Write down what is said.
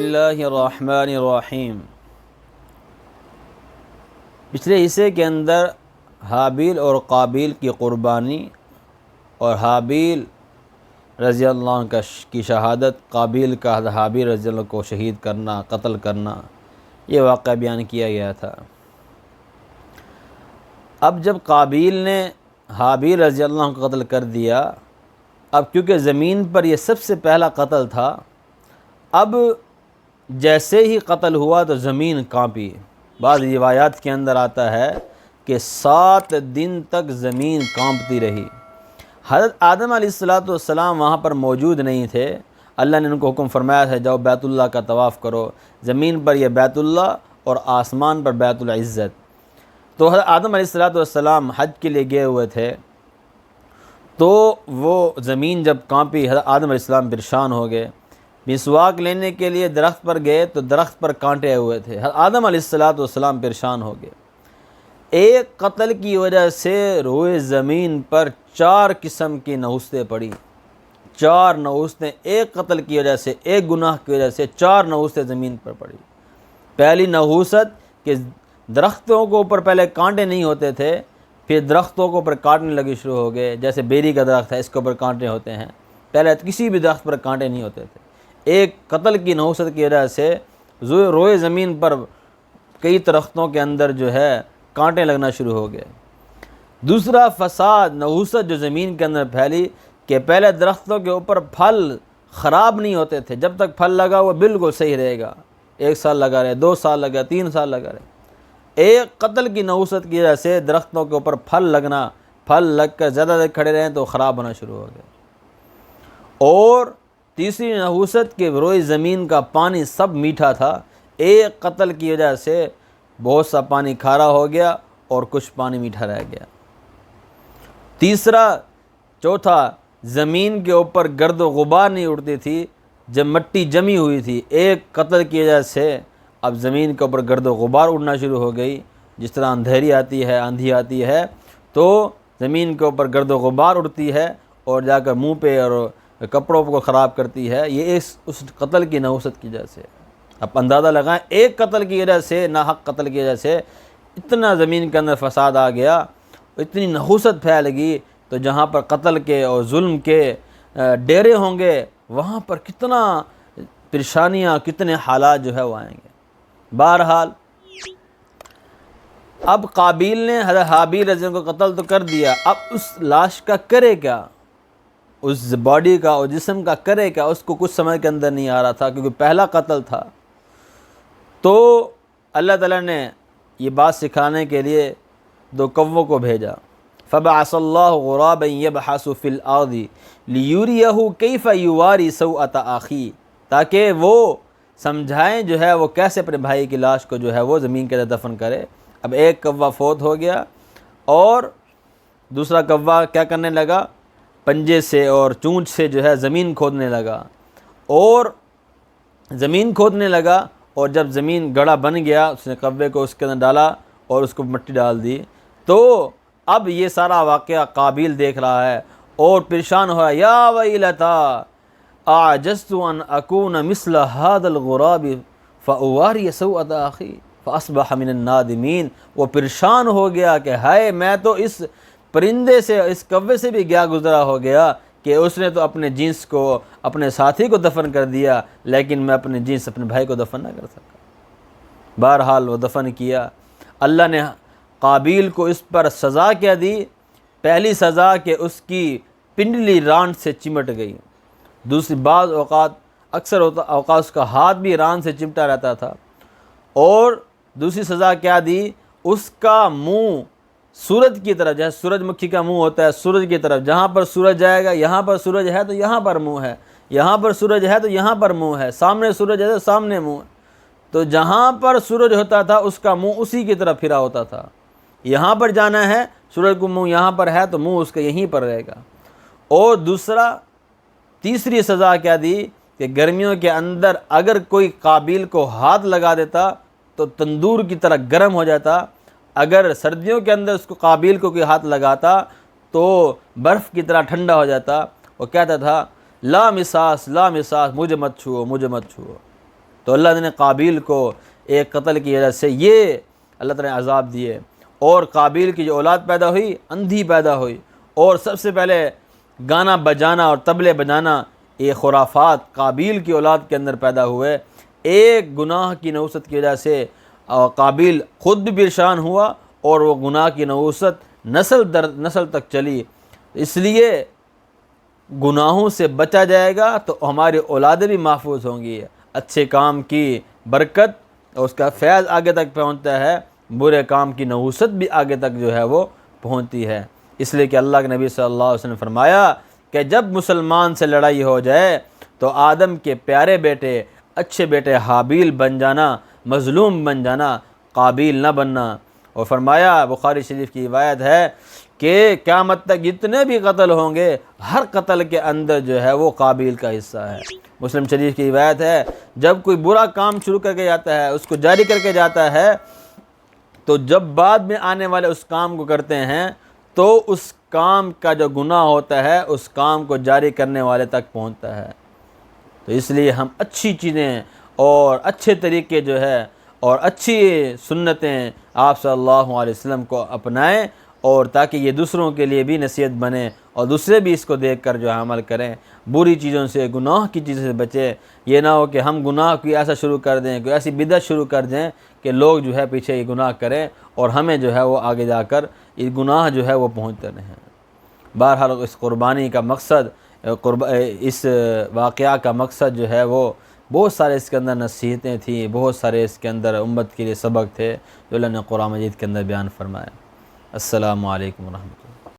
اللہ الرحمن الرحیم۔ پچھلے حصے کے اندر حابیل اور قابیل کی قربانی اور حابیل رضی اللہ عنہ کی شہادت، قابیل کا حابیل رضی اللہ عنہ کو شہید کرنا، قتل کرنا، یہ واقعہ بیان کیا گیا تھا۔ اب جب قابیل نے حابیل رضی اللہ عنہ کو قتل کر دیا، اب کیونکہ زمین پر یہ سب سے پہلا قتل تھا، اب جیسے ہی قتل ہوا تو زمین کانپی۔ بعض روایات کے اندر آتا ہے کہ 7 دن تک زمین کانپتی رہی۔ حضرت آدم علیہ السلام وہاں پر موجود نہیں تھے۔ اللہ نے ان کو حکم فرمایا تھا جاؤ بیت اللہ کا طواف کرو، زمین پر یہ بیت اللہ اور آسمان پر بیت العزت۔ تو حضرت آدم علیہ السلام حج کے لیے گئے ہوئے تھے، تو وہ زمین جب کانپی، حضرت آدم علیہ السلام پریشان ہو گئے۔ مسواک لینے کے لیے درخت پر گئے تو درخت پر کانٹے ہوئے تھے، حضرت آدم علیہ السلام پریشان ہو گئے۔ ایک قتل کی وجہ سے روئے زمین پر 4 قسم کی نحوستیں پڑی، 4 نحوستیں ایک قتل کی وجہ سے، ایک گناہ کی وجہ سے 4 نحوستیں زمین پر پڑی۔ پہلی نحوست کہ درختوں کو اوپر پہلے کانٹے نہیں ہوتے تھے، پھر درختوں کو اوپر کاٹنے لگے شروع ہو گئے۔ جیسے بیری کا درخت ہے، اس کے اوپر کانٹے ہوتے ہیں، پہلے کسی بھی درخت پر کانٹے نہیں ہوتے تھے۔ ایک قتل کی نحوست کی وجہ سے روئے زمین پر کئی درختوں کے اندر جو ہے کانٹے لگنا شروع ہو گئے۔ دوسرا فساد، نحوست جو زمین کے اندر پھیلی کہ پہلے درختوں کے اوپر پھل خراب نہیں ہوتے تھے، جب تک پھل لگا وہ بالکل صحیح رہے گا، 1 سال لگا رہے، 2 سال لگا، 3 سال لگا رہے۔ ایک قتل کی نحوست کی وجہ سے درختوں کے اوپر پھل لگ کر زیادہ دیر کھڑے رہیں تو خراب ہونا شروع ہو گئے۔ اور تیسری نحوست کہ روئے زمین کا پانی سب میٹھا تھا، ایک قتل کی وجہ سے بہت سا پانی کھارا ہو گیا اور کچھ پانی میٹھا رہ گیا۔ چوتھا زمین کے اوپر گرد و غبار نہیں اڑتی تھی جب مٹی جمی ہوئی تھی، ایک قتل کی وجہ سے اب زمین کے اوپر گرد و غبار اڑنا شروع ہو گئی۔ جس طرح اندھیری آتی ہے، آندھی آتی ہے تو زمین کے اوپر گرد و غبار اڑتی ہے اور جا کر منہ پہ اور کپڑوں کو خراب کرتی ہے، یہ اس قتل کی نحوست کی وجہ سے۔ اب اندازہ لگائیں، ایک قتل کی وجہ سے، ناحق قتل کی وجہ سے اتنا زمین کے اندر فساد آ گیا، اتنی نحوست پھیل گئی، تو جہاں پر قتل کے اور ظلم کے ڈیرے ہوں گے وہاں پر کتنا پریشانیاں، کتنے حالات جو ہے وہ آئیں گے۔ بہرحال اب قابیل نے حضرت حابیل رضی اللہ عنہ کو قتل تو کر دیا، اب اس لاش کا کرے کیا، اس باڈی کا اور جسم کا کرے کیا، اس کو کچھ سمجھ کے اندر نہیں آ رہا تھا، کیونکہ پہلا قتل تھا۔ تو اللہ تعالیٰ نے یہ بات سکھانے کے لیے 2 کووں کو بھیجا۔ فَبَعَثَ اللَّهُ غُرَابًا يَبْحَثُ فِي الْأَرْضِ لِيُرِيَهُ كَيْفَ يُوَارِي سَوْءَةَ أَخِيهِ، تاکہ وہ سمجھائیں جو ہے وہ کیسے اپنے بھائی کی لاش کو جو ہے وہ زمین کے اندر دفن کرے۔ اب ایک کوا فوت ہو گیا اور دوسرا کوا کیا کرنے لگا، پنجے سے اور چونچ سے جو ہے زمین کھودنے لگا، اور زمین کھودنے لگا، اور جب زمین گڑھا بن گیا اس نے کوے کو اس کے اندر ڈالا اور اس کو مٹی ڈال دی۔ تو اب یہ سارا واقعہ قابیل دیکھ رہا ہے اور پریشان ہو رہا ہے، یا ویلتا اعجزت ان اکون مثل هذا الغراب فاواری سوءة اخی فاصبح من النادمین۔ وہ پریشان ہو گیا کہ ہائے، میں تو اس پرندے سے، اس کوے سے بھی گیا گزرا ہو گیا کہ اس نے تو اپنے جنس کو، اپنے ساتھی کو دفن کر دیا، لیکن میں اپنے جنس، اپنے بھائی کو دفن نہ کر سکا۔ بہرحال وہ دفن کیا۔ اللہ نے قابیل کو اس پر سزا کیا دی، پہلی سزا کہ اس کی پنڈلی رانٹ سے چمٹ گئی، دوسری بعض اوقات اکثر اوقات اس کا ہاتھ بھی ران سے چمٹا رہتا تھا، اور دوسری سزا کیا دی، اس کا منہ سورج کی طرف، جیسے سورج مکھی کا منہ ہوتا ہے سورج کی طرف، جہاں پر سورج جائے گا، یہاں پر سورج ہے تو یہاں پر منہ ہے، یہاں پر سورج ہے تو یہاں پر منہ ہے، سامنے سورج ہے تو سامنے منہ ہے۔ تو جہاں پر سورج ہوتا تھا اس کا منہ اسی کی طرف پھرا ہوتا تھا، یہاں پر جانا ہے سورج کو منہ یہاں پر ہے تو منہ اس کا یہیں پر رہے گا۔ اور تیسری سزا کیا دی کہ گرمیوں کے اندر اگر کوئی قابیل کو ہاتھ لگا دیتا تو تندور کی طرح گرم ہو جاتا، اگر سردیوں کے اندر اس کو قابیل کو کوئی ہاتھ لگاتا تو برف کی طرح ٹھنڈا ہو جاتا۔ وہ کہتا تھا لا مساس لا مساس، مجھے مت چھوؤ، مجھے مت چھوؤ۔ تو اللہ نے قابیل کو ایک قتل کی وجہ سے یہ اللہ تعالیٰ نے عذاب دیے، اور قابیل کی جو اولاد پیدا ہوئی اندھی پیدا ہوئی، اور سب سے پہلے گانا بجانا اور طبلے بجانا یہ خرافات قابیل کی اولاد کے اندر پیدا ہوئے۔ ایک گناہ کی نحوست کی وجہ سے قابیل خود بھی پریشان ہوا، اور وہ گناہ کی نحوست نسل در نسل تک چلی۔ اس لیے گناہوں سے بچا جائے گا تو ہماری اولادیں بھی محفوظ ہوں گی، اچھے کام کی برکت اور اس کا فیض آگے تک پہنچتا ہے، برے کام کی نحوست بھی آگے تک جو ہے وہ پہنچتی ہے۔ اس لیے کہ اللہ کے نبی صلی اللہ علیہ وسلم نے فرمایا کہ جب مسلمان سے لڑائی ہو جائے تو آدم کے پیارے بیٹے، اچھے بیٹے حابیل بن جانا، مظلوم بن جانا، قابیل نہ بننا۔ اور فرمایا، بخاری شریف کی روایت ہے کہ قیامت تک جتنے بھی قتل ہوں گے ہر قتل کے اندر جو ہے وہ قابیل کا حصہ ہے۔ مسلم شریف کی روایت ہے، جب کوئی برا کام شروع کر کے جاتا ہے، اس کو جاری کر کے جاتا ہے، تو جب بعد میں آنے والے اس کام کو کرتے ہیں تو اس کام کا جو گناہ ہوتا ہے اس کام کو جاری کرنے والے تک پہنچتا ہے۔ تو اس لیے ہم اچھی چیزیں اور اچھے طریقے جو ہے اور اچھی سنتیں آپ صلی اللہ علیہ وسلم کو اپنائیں، اور تاکہ یہ دوسروں کے لیے بھی نصیحت بنے اور دوسرے بھی اس کو دیکھ کر جو ہے عمل کریں، بری چیزوں سے، گناہ کی چیزوں سے بچیں۔ یہ نہ ہو کہ ہم گناہ کی ایسا شروع کر دیں، کوئی ایسی بدعت شروع کر دیں کہ لوگ جو ہے پیچھے یہ گناہ کریں اور ہمیں جو ہے وہ آگے جا کر یہ گناہ جو ہے وہ پہنچتے رہیں۔ بہرحال اس قربانی کا مقصد، اس واقعہ کا مقصد جو ہے وہ بہت سارے اس کے اندر نصیحتیں تھیں، بہت سارے اس کے اندر امت کے لیے سبق تھے جو اللہ نے قرآن مجید کے اندر بیان فرمایا۔ السلام علیکم ورحمۃ اللہ۔